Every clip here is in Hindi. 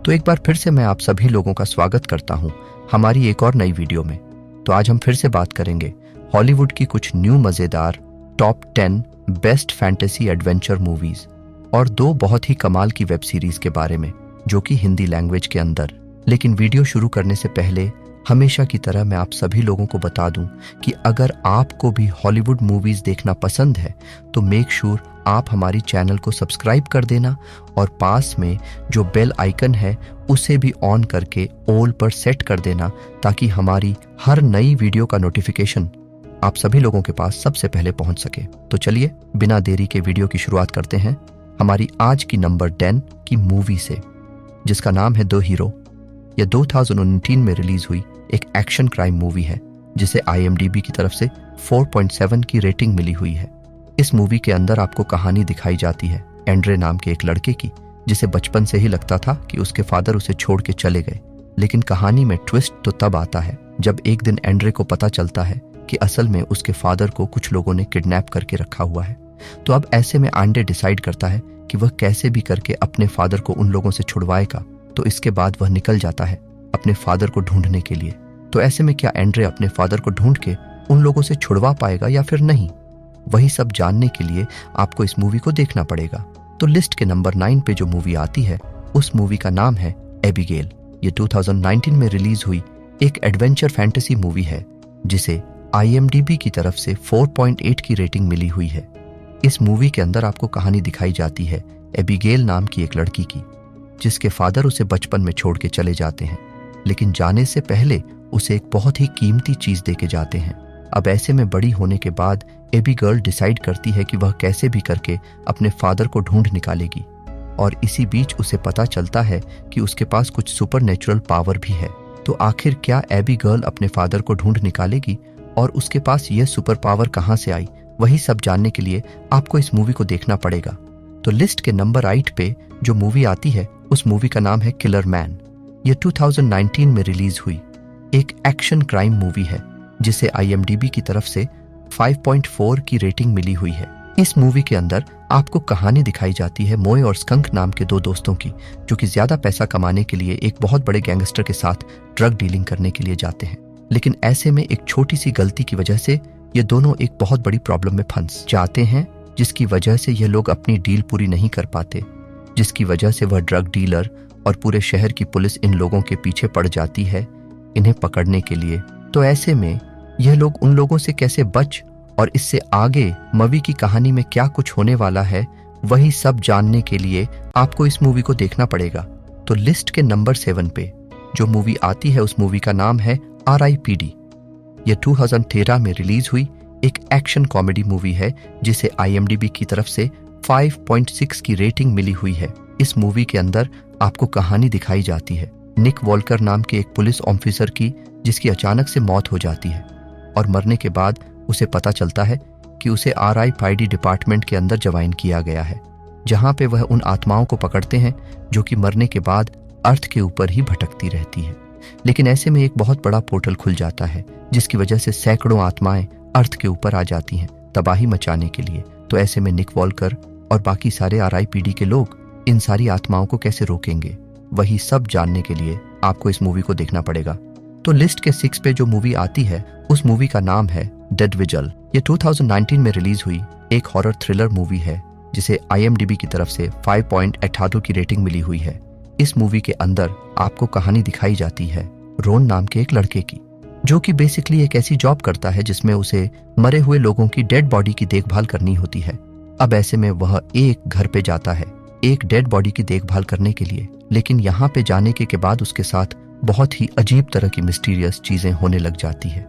तो एक बार फिर से मैं आप सभी लोगों का स्वागत करता हूं हमारी एक और नई वीडियो में। तो आज हम फिर से बात करेंगे हॉलीवुड की कुछ न्यू मजेदार top 10 best fantasy adventure movies और दो बहुत ही कमाल की वेब सीरीज के बारे में जो कि हिंदी लैंग्वेज के अंदर। लेकिन वीडियो शुरू करने से पहले हमेशा की तरह मैं आप सभी लोगों को बता दूं कि अगर आपको भी हॉलीवुड मूवीज देखना पसंद है तो मेक श्योर आप हमारी चैनल को सब्सक्राइब कर देना और पास में जो बेल आइकन है उसे भी ऑन करके ऑल पर सेट कर देना ताकि हमारी हर नई वीडियो का नोटिफिकेशन आप सभी लोगों के पास सबसे पहले पहुंच सके। तो चलिए बिना देरी के वीडियो की शुरुआत करते हैं हमारी आज की नंबर 10 की मूवी से, जिसका नाम है द हीरो। यह 2019 में रिलीज हुई एक एक्शन क्राइम मूवी है जिसे IMDb की तरफ से 4.7 की रेटिंग मिली हुई है। इस मूवी के अंदर आपको कहानी दिखाई जाती है एंड्रे नाम के एक लड़के की, जिसे बचपन से ही लगता था कि उसके फादर उसे छोड़ के चले गए। लेकिन कहानी में ट्विस्ट तो तब आता है जब एक दिन एंड्रे को पता चलता है कि असल में उसके फादर को कुछ लोगों ने किडनैप करके रखा हुआ है। तो अब ऐसे में एंड्रे डिसाइड करता है कि वह कैसे भी करके अपने फादर को उन लोगों से छुड़वाएगा। तो इसके बाद वह निकल जाता है अपने फादर को ढूंढने के लिए। तो ऐसे में क्या एंड्रे अपने फादर को ढूंढ के उन लोगों से छुड़वा पाएगा या फिर नहीं, वही सब जानने के लिए आपको इस मूवी को देखना पड़ेगा। तो लिस्ट के नंबर 9 पे जो मूवी आती है उस मूवी का नाम है एबिगेल। ये 2019 में रिलीज हुई एक एडवेंचर फैंटेसी मूवी है जिसे IMDb की तरफ से 4.8 की रेटिंग मिली हुई है। इस मूवी के अंदर आपको कहानी दिखाई जाती है एबिगेल नाम की एक लड़की की, जिसके फादर उसे बचपन में छोड़ के चले जाते हैं, लेकिन जाने से पहले उसे एक बहुत ही कीमती चीज देके जाते हैं। अब ऐसे में बड़ी होने के बाद एबिगेल डिसाइड करती है कि वह कैसे भी करके अपने फादर को ढूंढ निकालेगी। और इसी बीच उसे पता चलता है कि उसके पास कुछ सुपरनेचुरल पावर भी है। तो आखिर क्या एबिगेल अपने फादर को ढूंढ निकालेगी और उसके पास यह सुपर पावर कहां से आई, वही सब जानने के लिए आपको इस मूवी को देखना पड़ेगा। तो लिस्ट के नंबर 8 पे जो मूवी आती है उस मूवी का नाम है किलर मैन। यह 2019 में रिलीज हुई एक एक्शन क्राइम मूवी है जिसे IMDb की तरफ से 5.4 की रेटिंग मिली हुई है। इस मूवी के अंदर आपको कहानी दिखाई जाती है मोए और स्कंक नाम के दो दोस्तों की, जो कि ज्यादा पैसा कमाने के लिए एक बहुत बड़े गैंगस्टर के साथ ड्रग डीलिंग करने के लिए जाते हैं। लेकिन ऐसे में एक छोटी सी गलती की वजह से ये दोनों एक बहुत बड़ी प्रॉब्लम में फंस जाते हैं, जिसकी वजह से ये लोग अपनी डील पूरी नहीं कर पाते, जिसकी वजह से वह ड्रग डीलर और पूरे शहर की पुलिस इन लोगों के पीछे पड़ जाती है इन्हें पकड़ने के लिए। तो ऐसे में यह लोग उन लोगों से कैसे बच और इससे आगे मूवी की कहानी में क्या कुछ होने वाला है, वही सब जानने के लिए आपको इस मूवी को देखना पड़ेगा। तो लिस्ट के नंबर 7 पे जो मूवी आती है उस मूवी का नाम है RIPD। यह 2013 में रिलीज हुई एक एक्शन कॉमेडी मूवी है जिसे IMDb की तरफ से 5.6 की रेटिंग मिली हुई है। इस मूवी के अंदर आपको कहानी दिखाई जाती है निक वॉल्कर नाम के एक पुलिस ऑफिसर की, जिसकी अचानक से मौत हो जाती है और मरने के बाद उसे पता चलता है कि उसे RIPD डिपार्टमेंट के अंदर ज्वाइन किया गया है, जहां पे वह उन आत्माओं को पकड़ते हैं जो कि मरने के बाद अर्थ के ऊपर ही भटकती रहती है। लेकिन ऐसे में एक बहुत बड़ा पोर्टल खुल जाता है जिसकी वजह से सैकड़ों आत्माएं अर्थ के ऊपर आ जाती हैं तबाही मचाने के लिए। तो ऐसे में निक वॉल्कर और बाकी सारे RIPD के लोग इन सारी आत्माओं को कैसे रोकेंगे, वही सब जानने के लिए आपको इस मूवी को देखना पड़ेगा। तो लिस्ट के 6 पे जो मूवी आती है उस मूवी का नाम है डेड विजल। ये 2019 में रिलीज हुई एक हॉरर थ्रिलर मूवी है जिसे IMDb की तरफ से 5.8 की रेटिंग मिली हुई है। इस मूवी के अंदर आपको कहानी दिखाई जाती है रोन नाम के एक लड़के की, जो कि बेसिकली एक ऐसी जॉब करता है जिसमें उसे मरे हुए लोगों की डेड बॉडी की देखभाल करनी होती है। अब ऐसे में वह एक घर पे जाता है एक डेड बॉडी की देखभाल करने के लिए, लेकिन यहाँ पे जाने के बाद उसके साथ बहुत ही अजीब तरह की मिस्टीरियस चीजें होने लग जाती है।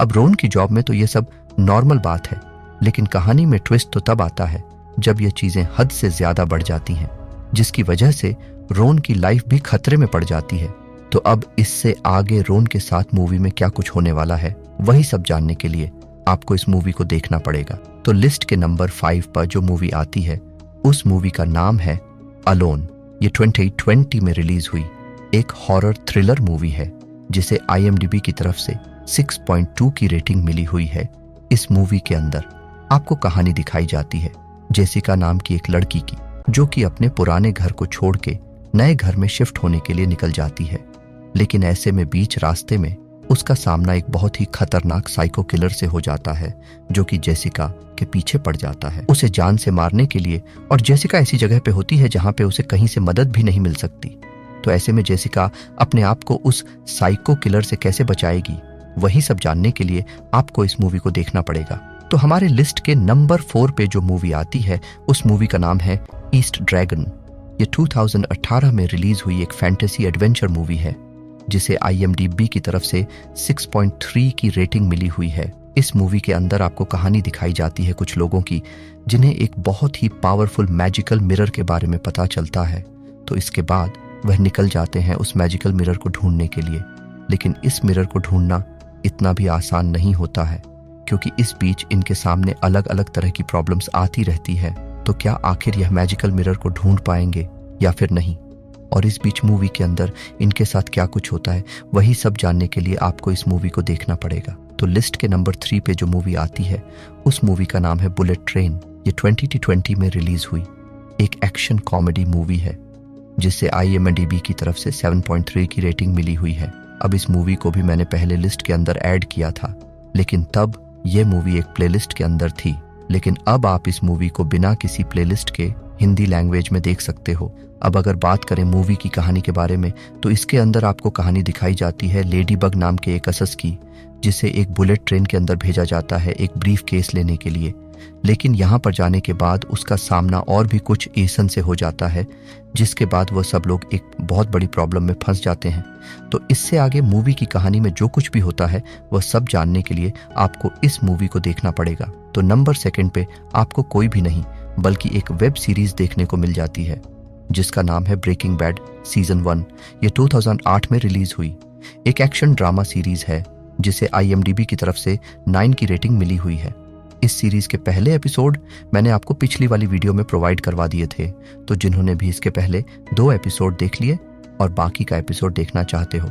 अब रोन की जॉब में तो ये सब नॉर्मल बात है, लेकिन कहानी में ट्विस्ट तो तब आता है जब ये चीजें हद से ज्यादा बढ़ जाती हैं, जिसकी वजह से रोन की लाइफ भी खतरे में पड़ जाती है। तो अब इससे आगे रोन के साथ मूवी में क्या कुछ होने वाला है, वही सब जानने के लिए आपको इस मूवी को देखना पड़ेगा। तो लिस्ट के नंबर 5 पर जो मूवी आती है उस मूवी का नाम है अलोन। ये 2020 में रिलीज हुई एक हॉरर थ्रिलर मूवी है जिसे IMDb की तरफ से 6.2 की रेटिंग मिली हुई है। इस मूवी के अंदर आपको कहानी दिखाई जाती है जेसिका नाम की एक लड़की की, जो कि अपने पुराने घर को छोड़ के नए घर में शिफ्ट होने के लिए निकल जाती है। लेकिन ऐसे में बीच रास्ते में उसका सामना एक बहुत ही खतरनाक साइको किलर से हो जाता है, जो कि जेसिका के पीछे पड़ जाता है उसे जान से मारने के लिए। और जेसिका ऐसी जगह पे होती है जहां पे उसे कहीं से मदद भी नहीं मिल सकती। तो ऐसे में जेसिका अपने आप को उस साइको किलर से कैसे बचाएगी, वही सब जानने के लिए आपको इस मूवी को देखना पड़ेगा। तो हमारे लिस्ट के नंबर 4 पे जो मूवी आती है, उस मूवी का नाम है ईस्ट ड्रैगन। ये 2018 में रिलीज हुई एक फैंटेसी एडवेंचर मूवी है, जिसे IMDb की तरफ से 6.3 की रेटिंग मिली हुई है। इस मूवी के अंदर आपको कहानी दिखाई जाती है कुछ लोगों की, जिन्हें एक बहुत ही पावरफुल मैजिकल मिरर के बारे में पता चलता है। तो इसके बाद वह निकल जाते हैं उस मैजिकल मिरर को ढूंढने के लिए। लेकिन इस मिरर को ढूंढना इतना भी आसान नहीं होता है, क्योंकि इस बीच इनके सामने अलग अलग तरह की प्रॉब्लम्स आती रहती है। तो क्या आखिर यह मैजिकल मिरर को ढूंढ पाएंगे या फिर नहीं, और इस बीच मूवी के अंदर इनके साथ क्या कुछ होता है, वही सब जानने के लिए आपको इस मूवी को देखना पड़ेगा। तो लिस्ट के नंबर 3 पे जो मूवी आती है, उस मूवी का नाम है बुलेट ट्रेन। ये 2020 में रिलीज हुई एक एक्शन कॉमेडी मूवी है, जिसे IMDb की तरफ से 7.3 की रेटिंग मिली हुई है। अब इस मूवी को भी मैंने पहले लिस्ट के अंदर ऐड किया था, लेकिन तब ये मूवी एक प्लेलिस्ट के अंदर थी। लेकिन अब आप इस मूवी को बिना किसी प्लेलिस्ट के हिंदी लैंग्वेज में देख सकते हो। अब अगर बात करें मूवी की कहानी के बारे में, तो इसके अंदर आपको कहानी दिखाई जाती है लेडी बग नाम के एक असस की, जिसे एक बुलेट ट्रेन के अंदर भेजा जाता है एक ब्रीफ केस लेने के लिए। लेकिन यहाँ पर जाने के बाद उसका सामना और भी कुछ एसन से हो जाता है, जिसके बाद वह सब लोग एक बहुत बड़ी प्रॉब्लम में फंस जाते हैं। तो इससे आगे मूवी की कहानी में जो कुछ भी होता है, वह सब जानने के लिए आपको इस मूवी को देखना पड़ेगा। तो नंबर 2 पे आपको कोई भी नहीं बल्कि एक वेब सीरीज देखने को मिल जाती है, जिसका नाम है ब्रेकिंग बैड सीजन 1। ये 2008 में रिलीज हुई एक एक्शन ड्रामा सीरीज है, जिसे IMDb की तरफ से 9 की रेटिंग मिली हुई है। इस सीरीज के पहले एपिसोड मैंने आपको पिछली वाली वीडियो में प्रोवाइड करवा दिए थे, तो जिन्होंने भी इसके पहले 2 एपिसोड देख लिए और बाकी का एपिसोड देखना चाहते हो,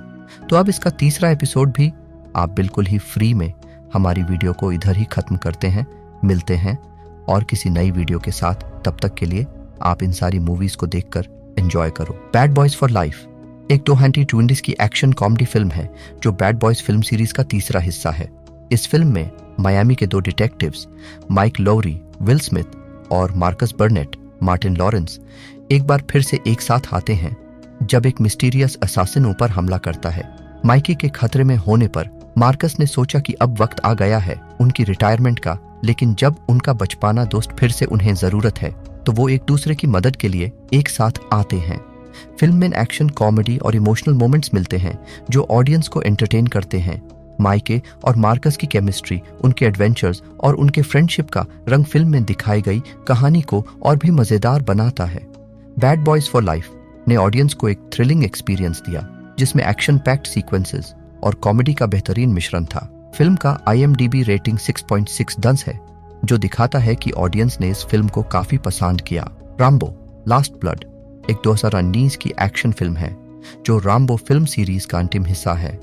तो अब इसका तीसरा एपिसोड भी आप बिल्कुल ही फ्री में हमारी वीडियो को इधर ही खत्म करते हैं। मिलते हैं और किसी नई वीडियो के साथ। तब तक के लिए आप इन सारी मूवीज को देखकर एंजॉय करो। बैड बॉयज फॉर लाइफ एक 2020 की एक्शन कॉमेडी फिल्म है, जो बैड बॉयज फिल्म सीरीज का तीसरा हिस्सा है। इस फिल्म में मायामी के 2 detectives Mike Lowrey, Will Smith और मार्कस बर्नेट, मार्टिन लॉरेंस एक बार फिर से एक साथ आते हैं, जब एक मिस्टीरियस असासिन ऊपर हमला करता है। माइकी के खतरे में होने पर मार्कस ने सोचा कि अब वक्त आ गया है उनकी रिटायरमेंट का। लेकिन जब उनका बचपना दोस्त फिर से उन्हें जरूरत है, तो वो एक दूसरे की मदद के लिए एक साथ आते हैं। फिल्म में एक्शन, कॉमेडी और इमोशनल मोमेंट्स मिलते हैं, जो ऑडियंस को एंटरटेन करते हैं। माइके और मार्कस की केमिस्ट्री, उनके एडवेंचर्स और उनके फ्रेंडशिप का रंग फिल्म में दिखाई गई कहानी को और भी मजेदार बनाता है। बैड बॉयज फॉर लाइफ ने ऑडियंस को एक थ्रिलिंग एक्सपीरियंस दिया, जिसमें एक्शन पैक्ड सीक्वेंसेस और कॉमेडी का बेहतरीन मिश्रण था। फिल्म का IMDb रेटिंग 6.6 दंस है, जो दिखाता है कि ऑडियंस ने इस फिल्म को काफी पसंद किया। राम्बो लास्ट ब्लड एक 2019 की एक्शन फिल्म है, जो राम्बो फिल्म सीरीज का अंतिम हिस्सा है।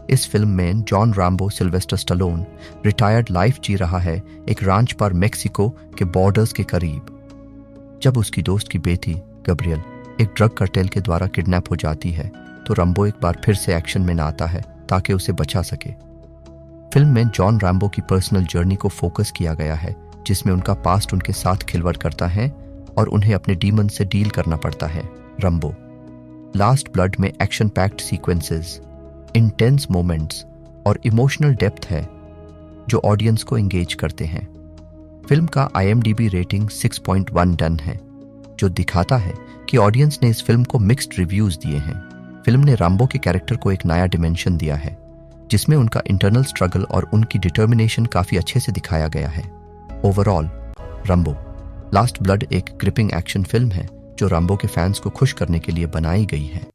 इस फिल्म में John Rambo Sylvester Stallone retired life जी रहा है एक रांच पर मेक्सिको के बॉर्डर्स के करीब, जब उसकी दोस्त की बेटी गब्रियल एक ड्रग कार्टेल के द्वारा किडनैप हो जाती है। तो रैम्बो एक बार फिर से एक्शन में आता है ताकि उसे बचा सके। फिल्म में जॉन रैम्बो की पर्सनल जर्नी को फोकस किया गया है, जिसमें उनका पास्ट उनके साथ खिलवाड़ करता है और उन्हें अपने डीमन से डील करना पड़ता है। रैम्बो लास्ट ब्लड में action packed sequences, intense moments और इमोशनल डेप्थ है, जो ऑडियंस को एंगेज करते हैं। फिल्म का IMDb रेटिंग 6.1 डन है, जो दिखाता है कि ऑडियंस ने इस फिल्म को मिक्स्ड रिव्यूज दिए हैं। फिल्म ने रैम्बो के कैरेक्टर को एक नया डिमेंशन दिया है, जिसमें उनका इंटरनल स्ट्रगल और उनकी डिटर्मिनेशन काफी अच्छे से दिखाया गया है। ओवरऑल रैम्बो लास्ट ब्लड एक ग्रिपिंग एक्शन फिल्म है, जो रैम्बो के फैंस को खुश करने के लिए बनाई गई है।